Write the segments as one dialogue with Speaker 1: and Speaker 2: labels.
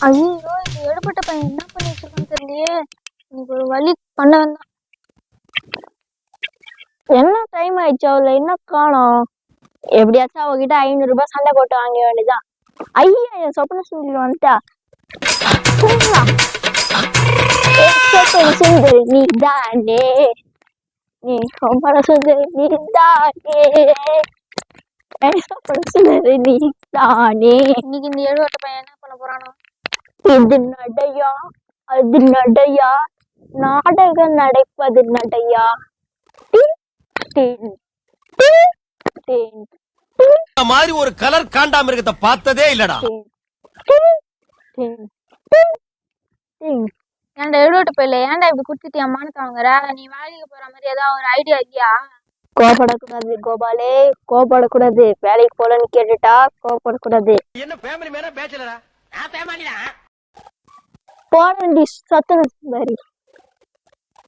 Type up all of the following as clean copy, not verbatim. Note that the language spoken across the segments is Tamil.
Speaker 1: ஐயோ, இந்த எடுபட்ட பையன் என்ன பண்ணி வச்சிருக்கான்னு தெரியலையே. எனக்கு ஒரு வழி பண்ண வேண்டாம். என்ன டைம் ஆயிடுச்சு, அவளை என்ன காணோம். எப்படியாச்சும் அவகிட்ட 500 ரூபாய் சண்டை போட்டு வாங்க வேண்டியதான். ஐயா, என் சொப்பன சுந்தரி வந்துட்டா. சுந்தரி நீ தானே, நீ சொப்பன சுந்தரி நீ தானே, சுந்தரி நீ தானே. இன்னைக்கு இந்த எடுபட்ட பையன் என்ன பண்ண போறானோ. இது நடையா அது நடையா, நாடகம் நடப்பது நடையா.
Speaker 2: மாதிரி ஒரு கலர் காண்டாம இருக்கத பார்த்ததே இல்லடா.
Speaker 1: ஏன்டா எடுபட்ட பையல, ஏன்டா இப்படி குடுத்துட்டு என் மானத்தை வாங்குற? நீ வேலைக்கு போற மாதிரி ஏதாவது ஒரு ஐடியா இல்லையா? கோபப்படக்கூடாது கோபாலே, கோபப்படக்கூடாது. வேலைக்கு போலன்னு கேட்டுட்டா கோபப்படக்கூடாது.
Speaker 2: என்ன ஃபேமிலி மேனா பேச்சலரா? நான் ஃபேமிலிடா.
Speaker 1: போறண்டி சத்தன சுந்தரி.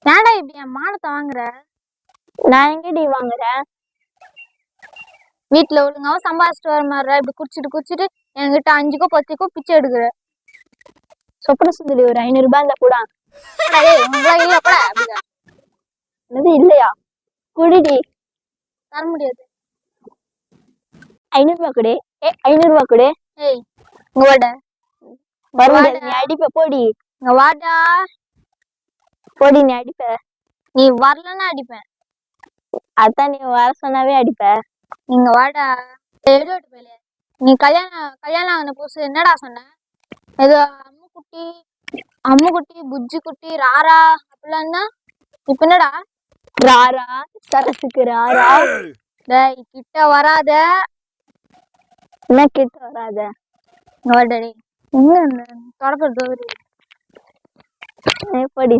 Speaker 1: ஏன்டா இப்படி என் மானத்தை வாங்குற? நான் எங்கடி வாங்குறேன்? வீட்டுல ஒழுங்காவும் சம்பாதிச்சிட்டு வர மாதிரி இப்படி குடிச்சிட்டு என்கிட்ட 5க்கோ 10க்கோ பிச்சை எடுக்கிற. சொப்பன சுந்தரி ஒரு 500 ரூபாய் இருந்தா கூட. இல்லையா? குடிடி. தர முடியாது. 500 ரூபாய் கொடு. 500 ரூபாய் கொடு. ஏய், இங்க வாடா. நீ அடிப்ப போடி. இங்க வாடா. போடி, நீ அடிப்ப. நீ வரலன்னா அடிப்பேன். அதான் நீ வர சொன்னாவே அடிப்ப. நீங்க வாடா. எடுபட்ட பையல, நீ கல்யாணம் ஆன புதுசு என்னடா சொன்ன? ஏதோ அம்முக்குட்டி புஜ்ஜி குட்டி ராரா அப்படின்னா இப்ப என்னடா? ராரா சரசுக்கு ராரா. டேய் கிட்ட வராத. என்ன கிட்ட வராத? வாடடி. எங்க தொடப்ப எப்படி